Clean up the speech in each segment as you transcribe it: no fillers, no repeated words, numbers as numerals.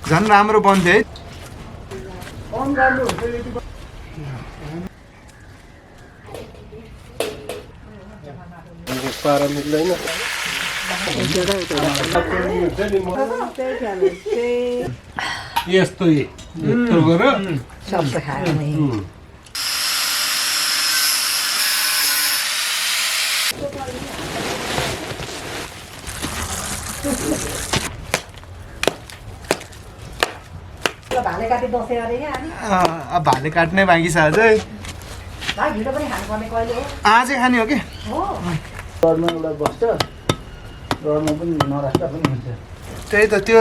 झन् राम्रो बन्थ्यो है पारा मिल्दैन यस्तो गरेर सबै खायो नि भाले काटी दसैँ अरे यहाँ अब भाले काट्नै बाँकी छ अझै भाइ ढिलो पनि खानुपर्ने कहिले हो आजै खाने हो कि हो घरमा एउटा बस्छ घरमा पनि नराख्दा पनि हुन्छ त्यही त त्यो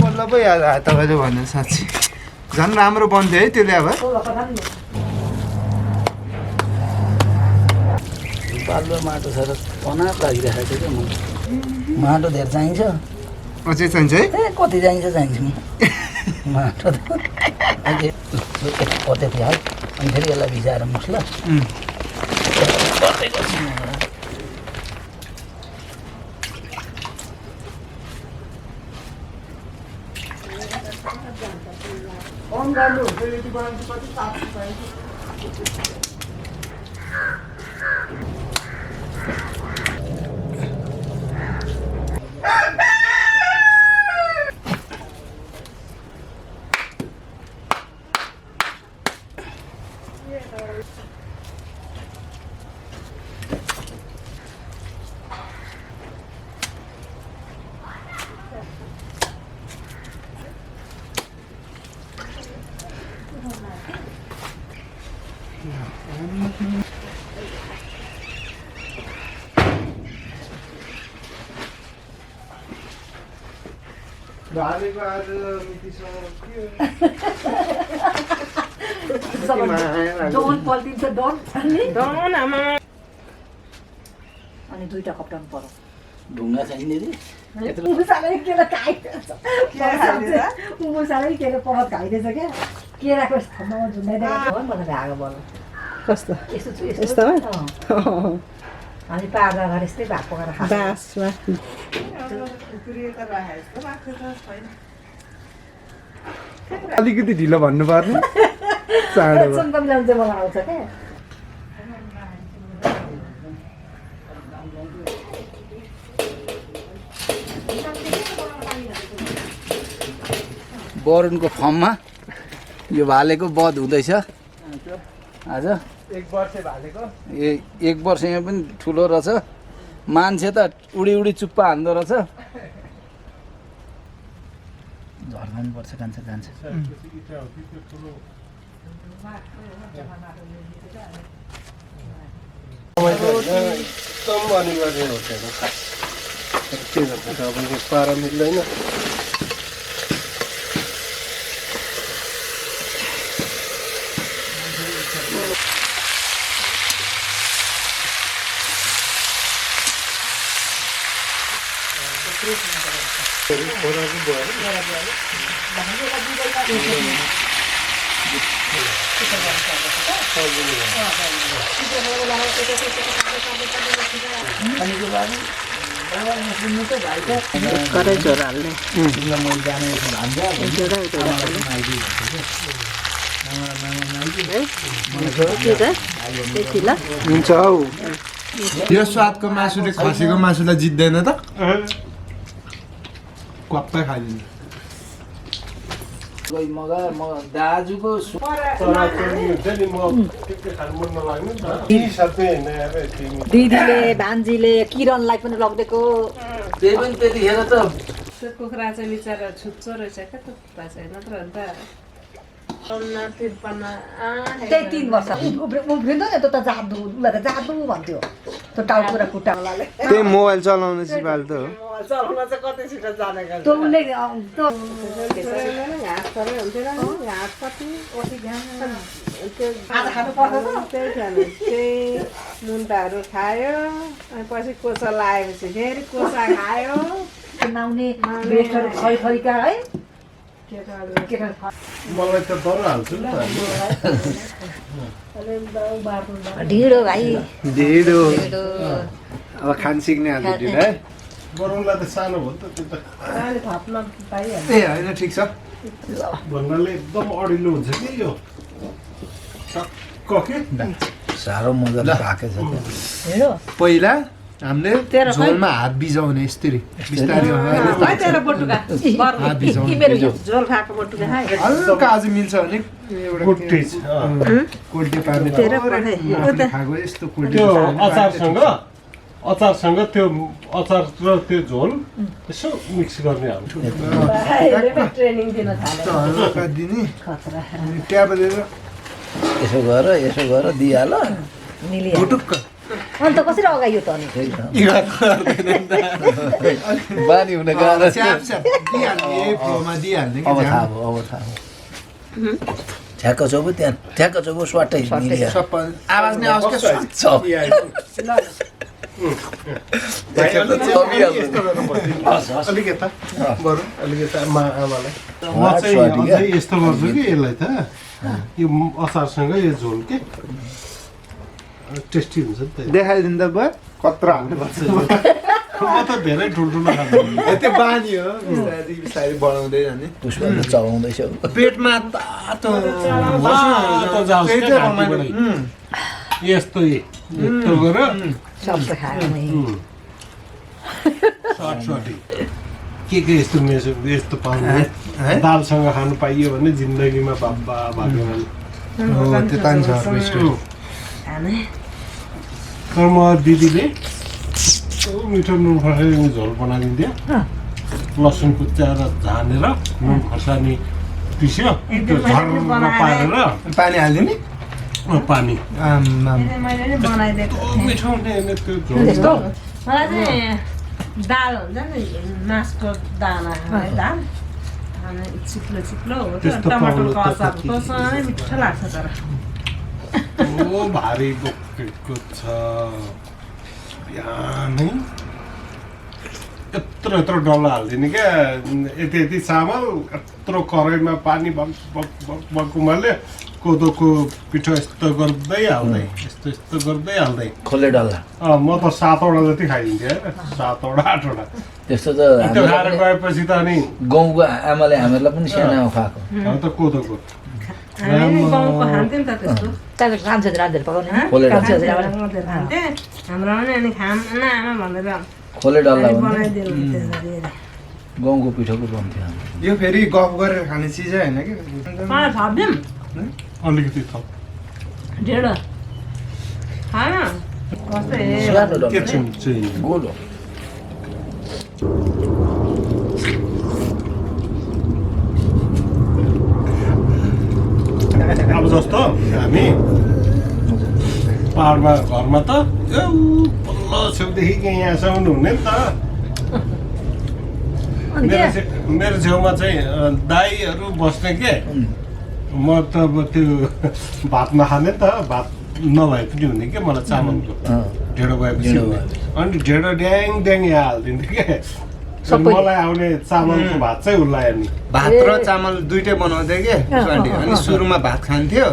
बल्ल पो याद आयो तपाईँले भन्नु साँच्ची झन् राम्रो बन्थ्यो है त्यसले अब बालुवा माटो छ र तनाव लागिरहेको छ क्या म माटो धेरै चाहिन्छ अझै चाहिन्छ है कति चाहिन्छ माटो त अहिले कतै हाल अनि फेरि यसलाई भिजाएर मुस्ला गर्दै गर्छु भालेको आज डन पल्टिन्छ डन आमा अनि दुईटा कप्टाउनु पर्यो ढुङ्गा छैन दिदी मुसाले केला खाइदिएछ मुसाले केला पहत खाइदिएछ क्या केराको ठाउँमा झुन्डाइदिएको हो मलाई भागो बोल्नु कस्तो यस्तो अनि पार्दा घर यस्तै भएको गरेर खान्छ बाँसमा अलिकति ढिलो भन्नु पर्ने चाँडो सुनको मिलाउनु चाहिँ मलाई आउँछ क्या बरुणको फर्ममा यो भालेको बध हुँदैछ आज एक वर्ष भालेको एक वर्ष यहाँ पनि ठुलो रहेछ मान्छे त उडी उडी चुप्पा हान्दो रहेछ झर्नु पर्छ कान्छ एकदम अनिवार्य हो के गर्छ अब पारा मिल्दैन कतै झोल हाल्ने हुन्छ हौ यो स्वादको मासुले खसीको मासुलाई जित्दैन त क्वाप्पै खाइदिनु दाजुको दिदीले भान्जीले किरणलाई पनि लगिदिएको त्यही पनि त्यतिखेर त कुखुरा चाहिँ बिचरा छुच्चो रहेछ क्या थुक्पा चाहिँ नत्र अन्त त्यही 3 वर्ष उफ्रिँदो नि त जादु उसलाई त जादु भन्थ्यो त्यो टाउको र खुट्टावालाले त्यही मोबाइल चलाउने सिपाल त हो चलाउन चाहिँ कति छिटो जानेको त्यो उसले घाँस परे हुन्थेन घाँस कति आज खानु पर्छ त्यही खानु त्यही मुन्टाहरू खायो अनि पछि कोसा लगाएपछि फेरि कोसा खायो नाउने बेस्टहरू खैखैका है मलाई त डर हाल्छु नि ढिडो भाइ ढिडो अब खान सिक्ने हाल्छ ढिडो है गरौँला त सानो भयो त त्यो त पानी थप्न पाइहाल्छ ए होइन ठिक छ भन्नाले एकदम अडिलो हुन्छ कि यो टक्क के साह्रो मजाले पाकेछ हेरो पहिला हामीले तेरो खै? झोलमा हात बिजाउने यसरी बिस्तारै खै तेरो बटुका हात बिजाउने मेरो यो झोल खाएको बटुका खाए हल्का आज मिल्छ भने एउटा कुट्टी कोल्टे पार्ने तेरो पठाइ खाएको यस्तो कोल्टे त्यो अचारसँग त्यो अचार र त्यो झोल यसो मिक्स गर्ने हाल्छु ट्रेनिङ दिन थाले हल्का दिने खतरा ट्याप दिएर यसो गर दिइहाल मिलिहाल्यो भुटुक्क अन्त कसरी अगायो त अनि बानी हुने गाह्रो स्याप स्याप दिइहाल्ने यही फ्लोमा दिइहाल्ने अब थाहा भयो ठ्याक्क चौबो त्यहाँ ठ्याक्क चौबो स्वाटै मिल्यो सबै आवाज नै आओस् क्या छ अलिक यता बरु अलिक यता आमालाई म चाहिँ अझै यस्तो गर्छु कि यसलाई त यो अचारसँग यो झोल के टेस्टी हुन्छ नि त देखाइदिँदा भयो कत्रो हाल्नुपर्छ म त धेरै ठुल्ठुलो खान्छु त्यो बानी हो बिस्तारै बिस्तारै बढाउँदै जाने पुष्पले चलाउँदैछ पेटमा तातो तातो जाओस् क्या घाँटीबाट। यस्तो यस्तो गरेर सबै खाएर नै सर्टसर्टी के यस्तो मेसो यस्तो पाउनु दालसँग खानु पाइयो भने जिन्दगीमा बाबा भाग्यो भने त्यो तान्छ खाने तर म दिदीले मिठो नुन खोर्सानी झोल बनाइदिन्थ्यो लसुन कुच्याएर झानेर नुन खोर्सानी पिस्यो त्यो झर्न पारेर पानी हालिदिने पानी मैले नि बनाइदिएको मिठो हुने त्यो झोल त्यस्तो मलाई चाहिँ दाल हुन्छ नि मासको दाना है दाल अनि चिप्लो चिप्लो हो त्यो त्यस्तो टमाटरको पाउनु त अचार कति कसँगै मिठो लाग्छ तर भारी बोकेको छ बिहानै यत्रो यत्रो डल्ला हालिदिने क्या यति यति चामल यत्रो कराईमा पानी बग बग बग बग उमाल्यो कोदोको पिठो यस्तो गर्दै हाल्दै यस्तो गर्दै हाल्दै खोले डल्ला म त 7वटा जति खाइदिन्थेँ होइन 7वटा 8वटा त्यस्तो त त्यो खाएर गएपछि त अनि गाउँको आमाले हामीहरूलाई पनि सानो खुवाएको अब त कोदोको हामी गाउँको खान्थ्यौँ नि त त्यस्तो तपाईँको कान्छो राजहरू पकाउने खोले कान्छो खान्थ्यो हाम्रो पनि अनि खाना आमा भनेर खोले डल्ला भन्थ्यो बनाइदिनु हुन्थ्यो गाउँको पिठोको बन्थ्यो यो फेरि गफ गरेर खाने चिजै होइन कि थपिदिउँ अलिकति थप ढेँडो खान कस्तो सानो डल्ला के चाहिँ गोल हो अब जस्तो हामी पाहाडमा घरमा त पल्लो छेउदेखि यहाँसम्म हुने नि त मेरो छेउमा चाहिँ दाईहरू बस्ने के म त अब त्यो भात नखाने त भात नभए पनि हुने के मलाई चामलको ढेँडो भएपछि हुने अनि ढेँडो ड्याङ ड्याङ यहाँ हालिदिन्थ्यो के मलाई आउने चामलको भात चाहिँ उसलाई अनि भात र चामल दुइटै बनाउँथ्यो कि स्वान्डी अनि सुरुमा भात खान्थ्यो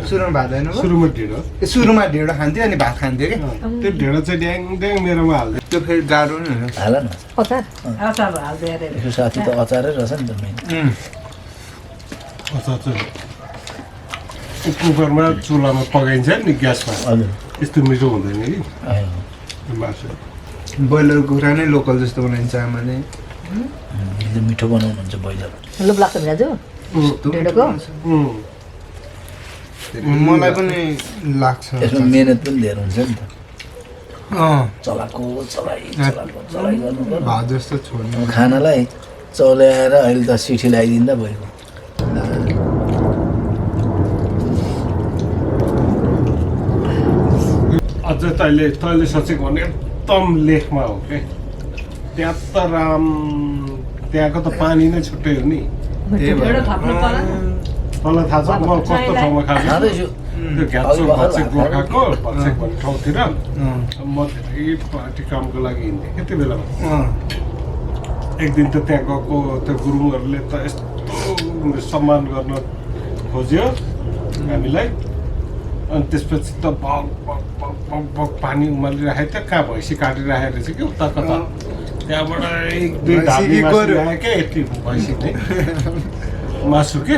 सुरुमा भात होइन सुरुमा ढेँडो सुरुमा ढेँडो खान्थ्यो अनि भात खान्थ्यो कि त्यो ढेँडो चाहिँ ड्याङ ड्याङ मेरोमा हालिदियो त्यो फेरि गाह्रो नि हो हाल न अचार अचार हाल्दै अरे यसो साथी त अचारै रहेछ नि त मेन अचार चाहिँ कुकरमा चुलामा पकाइन्छ नि ग्यासमा हजुर यस्तो मिठो हुँदैन कि आयो मासु ब्रोइलर कुखुरा नै लोकल जस्तो बनाइन्छ आमाले एकदम मिठो बनाउनुहुन्छ ब्रोइलर लुप लाग्छ नि दाजु ढेँडोको मलाई पनि लाग्छ यसमा मेहनत पनि धेरै हुन्छ नि त अँ चलाएको चलाइ गर्नु पर्यो भात जस्तो छोड्नु अब खानालाई चलाएर अहिले त सिठी लगाइदिँदा भइगयो अझै तैँले सोचेको भने एकदम लेखमा हो क्या त्यहाँ त त्यहाँको त पानी नै छुट्टै हो नि ढेँडो थप्नु पर्यो तँलाई थाहा छ म कस्तो ठाउँमा खाएको खाँदैछु त्यो घ्याचो भत्सेक गोर्खाको भत्सेक भन्ने ठाउँतिर म धेरै पार्टी कामको लागि हिँड्थेँ क्या त्यो बेलामा एक दिन त त्यहाँ गएको त्यो गुरुङहरूले त यस्तो सम्मान गर्न खोज्यो हामीलाई अनि त्यसपछि त भग भग भग भग भग पानी उमालिराखेको थियो कहाँ भैँसी काटिराखेको रहेछ कि उता कता त्यहाँबाट एक दुई ढाबी भैँसी मासु गोरु। ल्यायो क्या यति भैँसी चाहिँ मासु के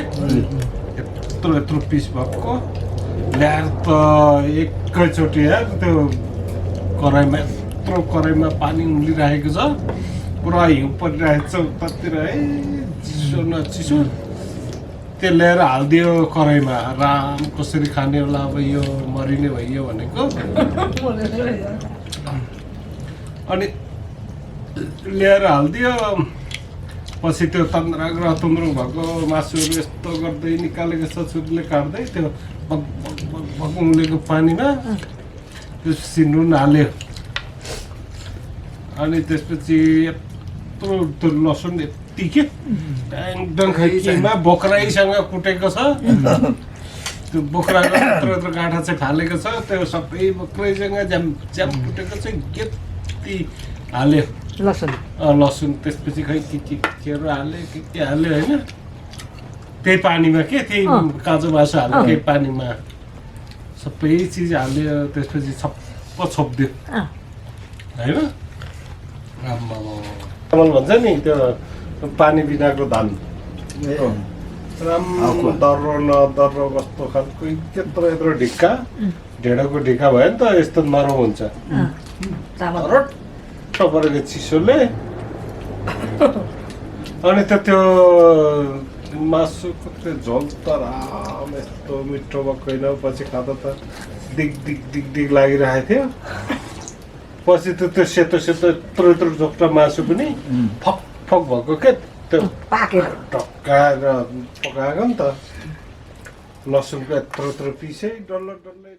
यत्रो पिस भएको ल्याएर त एकैचोटि यार त्यो कराईमा यत्रो कराईमा पानी उम्लिरहेको छ पुरा हिउँ परिरहेको छ उतातिर है चिसो न चिसो त्यो ल्याएर हालिदियो कराईमा राम कसरी खाने होला अब यो मरिने भइयो भनेको अनि ल्याएर हालिदियो पछि त्यो तन्द्रा तुन्द्रो भएको मासुहरू यस्तो गर्दै निकालेको छ छुरीले काट्दै त्यो भक भक भक भक उम्लेको पानीमा त्यसपछि नुन हाल्यो अनि त्यसपछि यत्रो त्यो लसुन यति के ट्याङ खैकीमा बोक्राईसँग कुटेको छ त्यो बोक्राको यत्रो यत्रो गाँठा चाहिँ फालेको छ त्यो सबै बोक्राईसँग ज्याम ज्याम कुटेको चाहिँ यति हाल्यो लसुन त्यसपछि खै के हाल्यो के हाल्यो होइन त्यही पानीमा के त्यही काँचो मासु हाल्यो त्यही पानीमा सबै चिज हाल्यो त्यसपछि छप्प छोपिदियो होइन चामल भन्छ नि त्यो पानी बिनाको धान राम्रो दर्रो नदर्रो कस्तो खालको त्यत्रो यत्रो ढिक्का ढेँडोको ढिक्का भयो नि त यस्तो नरम हुन्छ रट्ट परेको चिसोले अनि त त्यो मासुको त्यो झोल त राम यस्तो मिठो भएको होइन पछि खाँदा त दिग दिग दिग दिग लागिरहेको थियो पछि त त्यो सेतो सेतो यत्रो यत्रो झोक्टा मासु पनि फक फक भएको के त्यो पाकेर ढक्काएर पकाएको नि त लसुनको यत्रो यत्रो पिसै डल्लो डल्लै